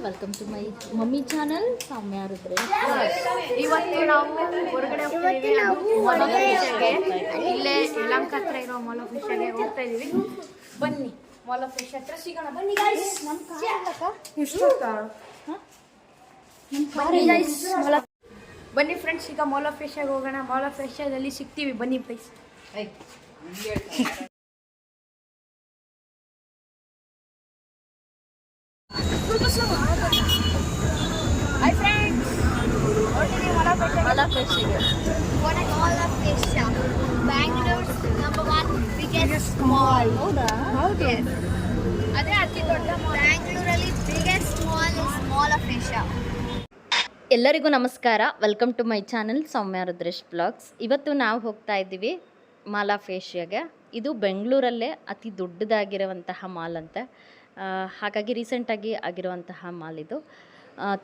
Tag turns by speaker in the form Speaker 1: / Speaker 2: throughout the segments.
Speaker 1: Welcome to my mummy channel Soumya Rudresh.
Speaker 2: ಇವತ್ತು ನಾವು ಹೊರಗಡೆ ಇಲ್ಲೇ ಯಲಹಂಕ ಹತ್ರ ಇರೋ ಮಾಲ್ ಆಫ್ ಫಿಶ್ಗೆ ಹೋಗ್ತಾ ಇದೀವಿ. ಬನ್ನಿ ಮಾಲ್ ಆಫ್ ಫಿಶ್ ಹತ್ರ ಸಿಗೋಣ. ಬನ್ನಿ ಗೈಸ್. ಬನ್ನಿ ಫ್ರೆಂಡ್ಸ್, ಈಗ ಮಾಲ್ ಆಫ್ ಫಿಶ್ಗೆ ಹೋಗೋಣ. ಮಾಲ್ ಆಫ್ ಫಿಶ್ದಲ್ಲಿ ಸಿಗ್ತೀವಿ. ಬನ್ನಿ please. Hi friends, Bangalore's #1 biggest mall.
Speaker 1: ಹೌದಾ?
Speaker 2: ಅದೇ ಅತಿ ದೊಡ್ಡ ಮಾಲ್. ಬ್ಯಾಂಗ್ಳೂರಲ್ಲಿ biggest mall is mall of Asia.
Speaker 1: ಎಲ್ಲರಿಗೂ ನಮಸ್ಕಾರ. Welcome to my channel Soumya Rudresh blogs. ಇವತ್ತು ನಾವು ಹೋಗ್ತಾ ಇದ್ದೀವಿ ಮಾಲ್ ಆಫ್ ಏಷ್ಯಾಗೆ. ಇದು ಬೆಂಗಳೂರಲ್ಲೇ ಅತಿ ದೊಡ್ಡದಾಗಿರುವಂತಹ ಮಾಲ್ ಅಂತೆ. ಹಾಗಾಗಿ ರೀಸೆಂಟಾಗಿ ಆಗಿರುವಂತಹ ಮಾಲ್ ಇದು.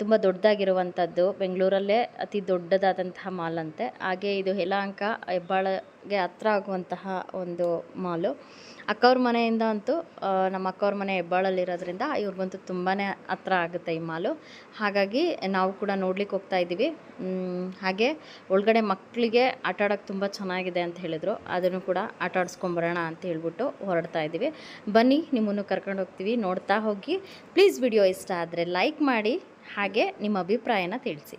Speaker 1: ತುಂಬ ದೊಡ್ಡದಾಗಿರುವಂಥದ್ದು, ಬೆಂಗಳೂರಲ್ಲೇ ಅತಿ ದೊಡ್ಡದಾದಂತಹ ಮಾಲ್ ಅಂತೆ. ಹಾಗೆ ಇದು ಯಲಹಂಕ ಹೆಬ್ಬಾಳಗೆ ಹತ್ರ ಆಗುವಂತಹ ಒಂದು ಮಾಲು. ಅಕ್ಕವ್ರ ಮನೆಯಿಂದ ಅಂತೂ ನಮ್ಮ ಅಕ್ಕವ್ರ ಮನೆ ಹೆಬ್ಬಾಳಲ್ಲಿರೋದ್ರಿಂದ ಇವ್ರಿಗಂತೂ ತುಂಬಾ ಹತ್ರ ಆಗುತ್ತೆ ಈ ಮಾಲು. ಹಾಗಾಗಿ ನಾವು ಕೂಡ ನೋಡ್ಲಿಕ್ಕೆ ಹೋಗ್ತಾ ಇದ್ದೀವಿ. ಹಾಗೆ ಒಳಗಡೆ ಮಕ್ಕಳಿಗೆ ಆಟ ಆಡೋಕ್ಕೆ ತುಂಬ ಚೆನ್ನಾಗಿದೆ ಅಂತ ಹೇಳಿದರು. ಅದನ್ನು ಕೂಡ ಆಟ ಆಡಿಸ್ಕೊಂಬರೋಣ ಅಂತ ಹೇಳ್ಬಿಟ್ಟು ಹೊರಡ್ತಾ ಇದ್ದೀವಿ. ಬನ್ನಿ, ನಿಮ್ಮನ್ನು ಕರ್ಕೊಂಡು ಹೋಗ್ತೀವಿ, ನೋಡ್ತಾ ಹೋಗಿ. ಪ್ಲೀಸ್ ವಿಡಿಯೋ ಇಷ್ಟ ಆದರೆ ಲೈಕ್ ಮಾಡಿ, ಹಾಗೆ ನಿಮ್ಮ ಅಭಿಪ್ರಾಯನ ತಿಳಿಸಿ.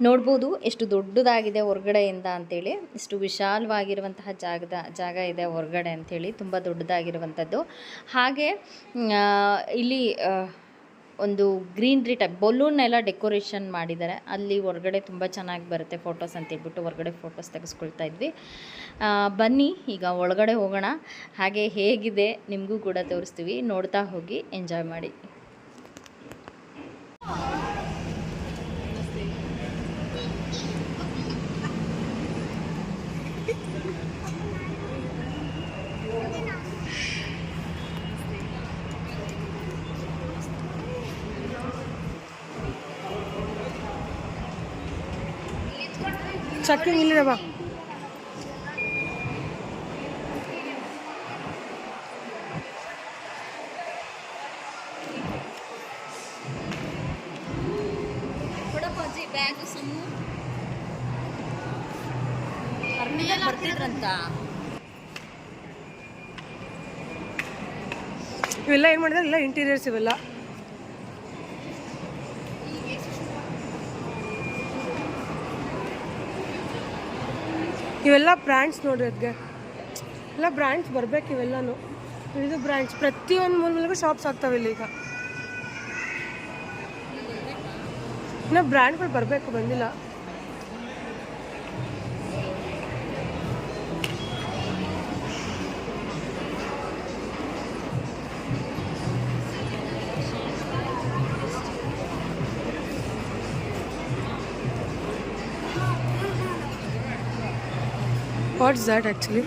Speaker 1: ನೋಡ್ಬೋದು ಎಷ್ಟು ದೊಡ್ಡದಾಗಿದೆ ಹೊರಗಡೆಯಿಂದ ಅಂಥೇಳಿ. ಇಷ್ಟು ವಿಶಾಲವಾಗಿರುವಂತಹ ಜಾಗ ಇದೆ ಹೊರಗಡೆ ಅಂಥೇಳಿ, ತುಂಬ ದೊಡ್ಡದಾಗಿರುವಂಥದ್ದು. ಹಾಗೆ ಇಲ್ಲಿ ಒಂದು ಗ್ರೀನ್ರಿ ಟೈಪ್ ಬಲೂನ್ ಡೆಕೋರೇಷನ್ ಮಾಡಿದ್ದಾರೆ. ಅಲ್ಲಿ ಹೊರಗಡೆ ತುಂಬ ಚೆನ್ನಾಗಿ ಬರುತ್ತೆ ಫೋಟೋಸ್ ಅಂತೇಳ್ಬಿಟ್ಟು ಹೊರಗಡೆ ಫೋಟೋಸ್ ತೆಗೆಸ್ಕೊಳ್ತಾ ಇದ್ವಿ. ಬನ್ನಿ ಈಗ ಒಳಗಡೆ ಹೋಗೋಣ. ಹಾಗೆ ಹೇಗಿದೆ ನಿಮಗೂ ಕೂಡ ತೋರಿಸ್ತೀವಿ, ನೋಡ್ತಾ ಹೋಗಿ ಎಂಜಾಯ್ ಮಾಡಿ.
Speaker 3: ಚಟ್ನಿ ಇಲ್ಲಿದೆ ಬಾ.
Speaker 1: ಬರ್ತಿದ್ರಂತ
Speaker 3: ಇವೆಲ್ಲ ಏನು ಮಾಡಿದ್ರೆ ಇಲ್ಲ ಇಂಟೀರಿಯರ್ಸ್ ಇವೆಲ್ಲ. ಇವೆಲ್ಲ ಬ್ರ್ಯಾಂಡ್ಸ್ ನೋಡ್ರಿ. ಅದಕ್ಕೆ ಎಲ್ಲ ಬ್ರ್ಯಾಂಡ್ಸ್ ಬರ್ಬೇಕು ಇವೆಲ್ಲನೂ. ಇದು ಬ್ರ್ಯಾಂಡ್ಸ್ ಪ್ರತಿಯೊಂದು ಮೂಲಗೂ ಶಾಪ್ಸ್ ಆಗ್ತಾವೆ ಇಲ್ಲಿ. ಈಗ ಇನ್ನು ಬ್ರ್ಯಾಂಡ್ಗಳು ಬರಬೇಕು, ಬಂದಿಲ್ಲ. What is that actually?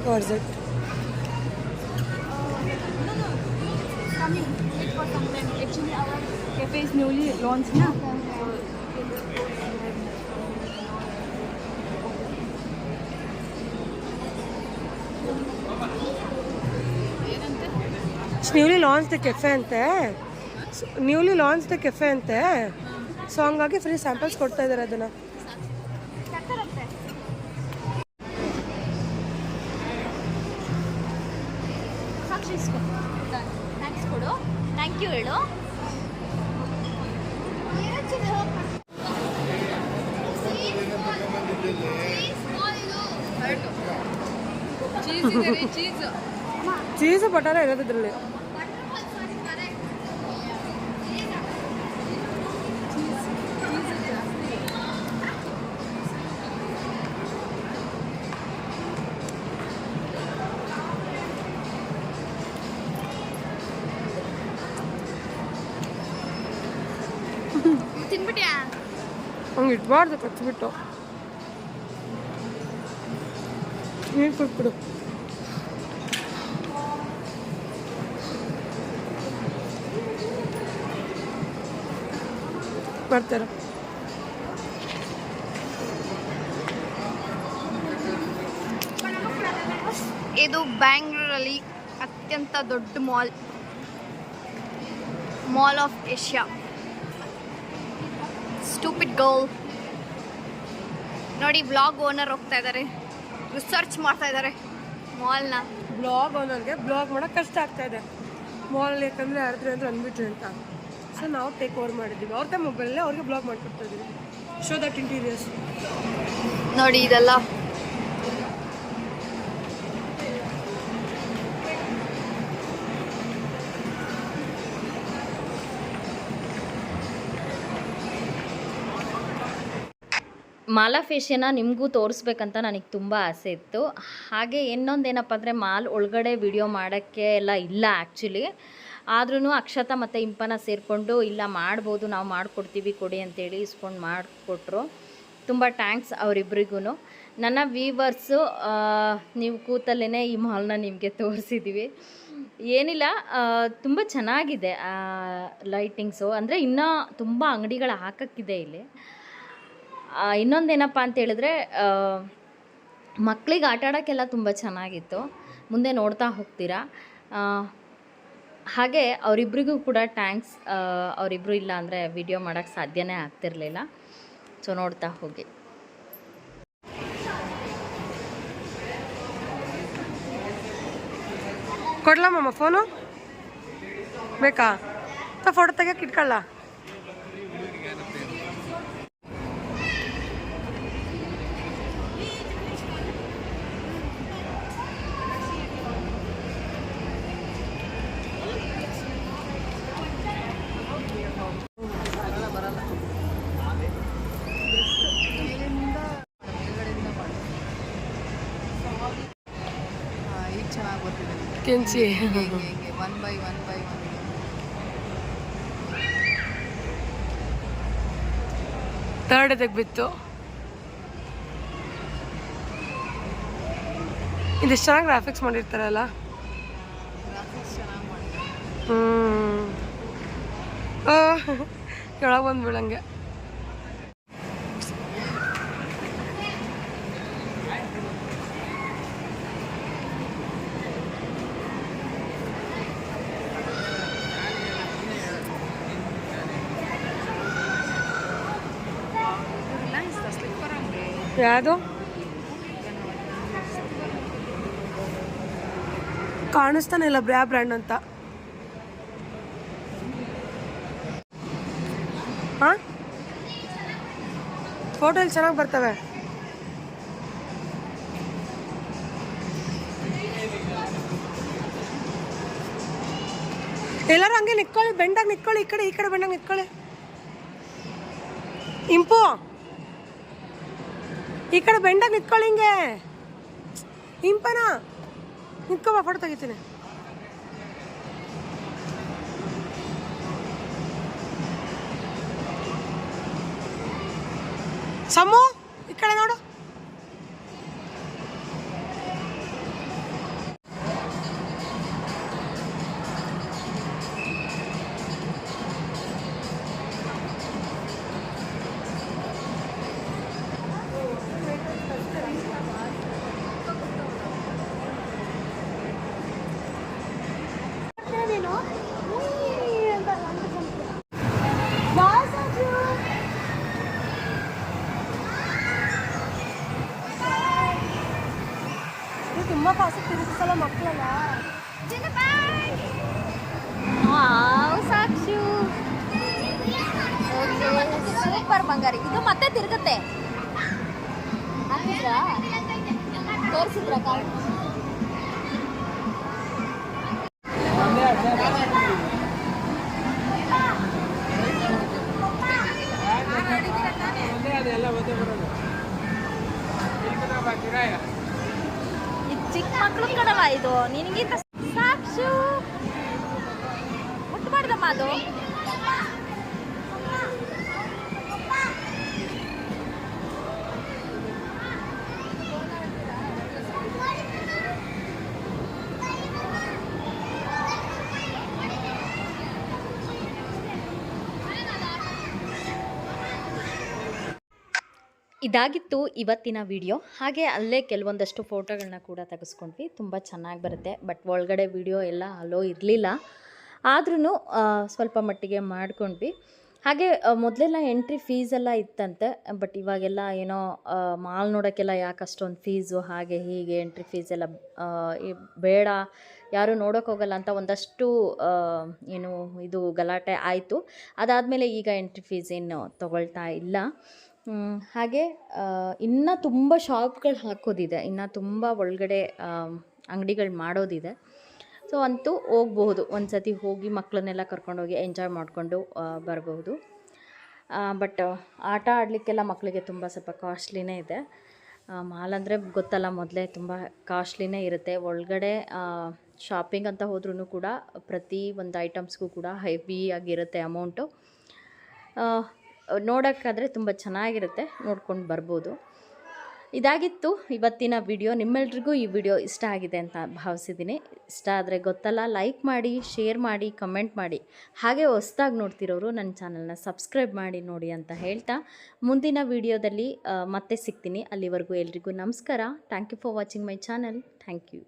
Speaker 3: What is it?
Speaker 2: Coming. Wait for some time. Actually, our cafe is newly launched now.
Speaker 3: Newly launch the cafe ಅಂತೆ. ನ್ಯೂಲಿ ಲಾಂಚ್ ದ ಕೆಫೆ ಅಂತೆ. ಸೊ ಹಂಗಾಗಿ ಫ್ರೀ ಸ್ಯಾಂಪಲ್ಸ್ ಕೊಡ್ತಾ ಇದ್ದಾರೆ ಅದನ್ನ.
Speaker 1: ಥ್ಯಾಂಕ್ಸ್ ಕೊಡು, thank you ಹೇಳು.
Speaker 3: Cheese ಬಟಾರ ಇರೋದ್ರಲ್ಲಿ. ಹಂಗೆ ಇಟ್ಬಾರ್ದು, ಕಚ್ಬಿಟ್ಟು ನೀರು ಕೊಟ್ಬಿಡು. ಬರ್ತಾರೆ.
Speaker 2: ಇದು ಬ್ಯಾಂಗ್ಳೂರಲ್ಲಿ ಅತ್ಯಂತ ದೊಡ್ಡ mall of Asia. Stupid girl ನೋಡಿ, ಬ್ಲಾಗ್ ಓನರ್ ಹೋಗ್ತಾ ಇದ್ದಾರೆ, ರಿಸರ್ಚ್ ಮಾಡ್ತಾ ಇದ್ದಾರೆ ಮಾಲ್ನ.
Speaker 3: ಬ್ಲಾಗ್ ಓನರ್ಗೆ ಬ್ಲಾಗ್ ಮಾಡೋಕೆ ಕಷ್ಟ ಆಗ್ತಾ ಇದೆ ಮಾಲಲ್ಲಿ, ಯಾಕಂದರೆ ಯಾರಿದ್ರೆ ಅಂದ್ರೆ ಅಂದ್ಬಿಟ್ರಿ ಅಂತ. ಸೊ ನಾವು ಟೇಕ್ ಓವರ್ ಮಾಡಿದ್ದೀವಿ ಅವ್ರದ್ದೇ ಮೊಬೈಲಲ್ಲೇ, ಅವ್ರಿಗೆ ಬ್ಲಾಗ್ ಮಾಡಿಕೊಡ್ತಾ ಇದ್ದೀವಿ. ಶೋ ದಟ್ ಇಂಟೀರಿಯರ್ಸ್
Speaker 2: ನೋಡಿ ಇದೆಲ್ಲ.
Speaker 1: ಮಾಲಾ ಫೇಶಿಯನ್ನ ನಿಮಗೂ ತೋರಿಸ್ಬೇಕಂತ ನನಗೆ ತುಂಬ ಆಸೆ ಇತ್ತು. ಹಾಗೆ ಇನ್ನೊಂದೇನಪ್ಪ ಅಂದರೆ ಮಾಲ್ ಒಳಗಡೆ ವಿಡಿಯೋ ಮಾಡೋಕ್ಕೆ ಎಲ್ಲ ಇಲ್ಲ ಆ್ಯಕ್ಚುಲಿ. ಆದ್ರೂ ಅಕ್ಷತಾ ಮತ್ತು ಇಂಪನ ಸೇರಿಕೊಂಡು ಇಲ್ಲ ಮಾಡ್ಬೋದು, ನಾವು ಮಾಡಿಕೊಡ್ತೀವಿ ಕೊಡಿ ಅಂತೇಳಿ ಇಸ್ಕೊಂಡು ಮಾಡಿಕೊಟ್ರು. ತುಂಬ ಥ್ಯಾಂಕ್ಸ್ ಅವರಿಬ್ರಿಗೂ. ನನ್ನ ವ್ಯೂವರ್ಸು, ನೀವು ಕೂತಲ್ಲೇ ಈ ಮಾಲ್ನ ನಿಮಗೆ ತೋರಿಸಿದ್ದೀವಿ. ಏನಿಲ್ಲ, ತುಂಬ ಚೆನ್ನಾಗಿದೆ ಲೈಟಿಂಗ್ಸು. ಅಂದರೆ ಇನ್ನೂ ತುಂಬ ಅಂಗಡಿಗಳು ಹಾಕೋಕ್ಕಿದೆ ಇಲ್ಲಿ. ಇನ್ನೊಂದೇನಪ್ಪ ಅಂತ ಹೇಳಿದ್ರೆ, ಮಕ್ಕಳಿಗೆ ಆಟ ಆಡೋಕ್ಕೆಲ್ಲ ತುಂಬ ಚೆನ್ನಾಗಿತ್ತು. ಮುಂದೆ ನೋಡ್ತಾ ಹೋಗ್ತೀರಾ. ಹಾಗೆ ಅವರಿಬ್ರಿಗೂ ಕೂಡ ಥ್ಯಾಂಕ್ಸ್. ಅವರಿಬ್ಬರು ಇಲ್ಲ ಅಂದರೆ ವಿಡಿಯೋ ಮಾಡೋಕ್ಕೆ ಸಾಧ್ಯನೇ ಆಗ್ತಿರಲಿಲ್ಲ. ಸೊ ನೋಡ್ತಾ ಹೋಗಿ.
Speaker 3: ಕೊಡ್ಲಮ್ಮ ಫೋನು ಬೇಕಾ? ಫೋಟೋ ತೆಗಿಯಕ್ಕೆ ಇಟ್ಕೊಳ್ಳ. ಕೆಂಚಿ
Speaker 2: ಒನ್ ಬೈ ಒನ್
Speaker 3: ಥರ್ಡ್ ತೆಗ್ಬಿತ್ತು. ಇದೆಷ್ಟು ಚೆನ್ನಾಗಿ ಗ್ರಾಫಿಕ್ಸ್ ಮಾಡಿರ್ತಾರಲ್ಲ. ಕೆಳಗೆ ಬಂದ್ಬಿಡಂಗೆ. ಯಾವುದು ಕಾಣಿಸ್ತಾನೆ ಇಲ್ಲ ಬ್ರ್ಯಾ ಬ್ರ್ಯಾಂಡ್ ಅಂತ. ಹಾಂ, ಫೋಟೋ ಇಲ್ಲಿ ಚೆನ್ನಾಗಿ ಬರ್ತವೆ. ಎಲ್ಲರೂ ಹಂಗೆ ನಿತ್ಕೊಳ್ಳಿ, ಬೆಂಡಾಗಿ ನಿತ್ಕೊಳ್ಳಿ. ಈ ಕಡೆ ಬೆಂಡಾಗಿ ನಿತ್ಕೊಳ್ಳಿ. ಇಂಪು ಈ ಕಡೆ ಬೆಂಡಾಗಿ ನಿತ್ಕೊಳ್ಳಿ. ಹಿಂಗೆ ಇಂಪನ ನಿತ್ಕೋಬಾ, ಫೋಟೋ ತೆಗಿತೀನಿ. ಸಮು ಈ ಕಡೆ ನೋಡು. ತುಂಬ ಕಾಸು ತಿರುಗಿಸಲ್ಲ ಮಕ್ಕಳಲ್ಲ.
Speaker 1: ಸಾಕ್ಷು ಸೂಪರ್ ಬಂಗಾರಿ. ಇದು ಮತ್ತೆ ತಿರುಗತ್ತೆ. ತೋರಿಸಿದ್ರ ಚಿಕ್ಕ ಮಕ್ಕಳು ಕಡಲ್ಲ ಇದು. ನಿನಗಿಂತ ಸಾಕ್ಷು ಮುಟ್ಬಾರ್ದಮ್ಮ ಅದು. ಇದಾಗಿತ್ತು ಇವತ್ತಿನ ವಿಡಿಯೋ. ಹಾಗೆ ಅಲ್ಲೇ ಕೆಲವೊಂದಷ್ಟು ಫೋಟೋಗಳನ್ನ ಕೂಡ ತೆಗೆಸ್ಕೊಂಡ್ವಿ. ತುಂಬ ಚೆನ್ನಾಗಿ ಬರುತ್ತೆ. ಬಟ್ ಒಳಗಡೆ ವಿಡಿಯೋ ಎಲ್ಲ ಅಲೋ ಇರಲಿಲ್ಲ. ಆದ್ರೂ ಸ್ವಲ್ಪ ಮಟ್ಟಿಗೆ ಮಾಡ್ಕೊಂಡ್ವಿ. ಹಾಗೆ ಮೊದಲೆಲ್ಲ ಎಂಟ್ರಿ ಫೀಸೆಲ್ಲ ಇತ್ತಂತೆ. ಬಟ್ ಇವಾಗೆಲ್ಲ ಏನೋ ಮಾಲ್ ನೋಡೋಕ್ಕೆಲ್ಲ ಯಾಕೆ ಅಷ್ಟೊಂದು ಫೀಸು ಹಾಗೆ ಹೀಗೆ ಎಂಟ್ರಿ ಫೀಸೆಲ್ಲ ಬೇಡ, ಯಾರೂ ನೋಡೋಕೆ ಹೋಗಲ್ಲ ಅಂತ ಒಂದಷ್ಟು ಏನು ಇದು ಗಲಾಟೆ ಆಯಿತು. ಅದಾದಮೇಲೆ ಈಗ ಎಂಟ್ರಿ ಫೀಸ್ ಏನು ತೊಗೊಳ್ತಾ ಇಲ್ಲ. ಹಾಗೆ ಇನ್ನೂ ತುಂಬ ಶಾಪ್ಗಳು ಹಾಕೋದಿದೆ, ಇನ್ನೂ ತುಂಬ ಒಳಗಡೆ ಅಂಗಡಿಗಳು ಮಾಡೋದಿದೆ. ಸೊ ಅಂತೂ ಹೋಗ್ಬಹುದು, ಒಂದು ಸತಿ ಹೋಗಿ ಮಕ್ಕಳನ್ನೆಲ್ಲ ಕರ್ಕೊಂಡೋಗಿ ಎಂಜಾಯ್ ಮಾಡಿಕೊಂಡು ಬರಬಹುದು. ಬಟ್ ಆಟ ಆಡಲಿಕ್ಕೆಲ್ಲ ಮಕ್ಕಳಿಗೆ ತುಂಬ ಸ್ವಲ್ಪ ಕಾಸ್ಟ್ಲಿನೇ ಇದೆ. ಮಾಲ್ ಅಂದರೆ ಗೊತ್ತಲ್ಲ, ಮೊದಲೇ ತುಂಬ ಕಾಸ್ಟ್ಲಿನೇ ಇರುತ್ತೆ. ಒಳಗಡೆ ಶಾಪಿಂಗ್ ಅಂತ ಹೋದ್ರೂ ಕೂಡ ಪ್ರತಿ ಒಂದು ಐಟಮ್ಸ್ಗೂ ಕೂಡ ಹೆವಿ ಆಗಿರುತ್ತೆ ಅಮೌಂಟು. ನೋಡೋಕ್ಕಾದರೆ ತುಂಬ ಚೆನ್ನಾಗಿರುತ್ತೆ, ನೋಡ್ಕೊಂಡು ಬರ್ಬೋದು. ಇದಾಗಿತ್ತು ಇವತ್ತಿನ ವಿಡಿಯೋ. ನಿಮ್ಮೆಲ್ರಿಗೂ ಈ ವಿಡಿಯೋ ಇಷ್ಟ ಆಗಿದೆ ಅಂತ ಭಾವಿಸಿದ್ದೀನಿ. ಇಷ್ಟ ಆದರೆ ಗೊತ್ತಲ್ಲ, ಲೈಕ್ ಮಾಡಿ, ಶೇರ್ ಮಾಡಿ, ಕಮೆಂಟ್ ಮಾಡಿ. ಹಾಗೆ ಹೊಸ್ದಾಗಿ ನೋಡ್ತಿರೋರು ನನ್ನ ಚಾನಲ್ನ ಸಬ್ಸ್ಕ್ರೈಬ್ ಮಾಡಿ ನೋಡಿ ಅಂತ ಹೇಳ್ತಾ ಮುಂದಿನ ವಿಡಿಯೋದಲ್ಲಿ ಮತ್ತೆ ಸಿಗ್ತೀನಿ. ಅಲ್ಲಿವರೆಗೂ ಎಲ್ರಿಗೂ ನಮಸ್ಕಾರ. Thank you for watching my channel. Thank you.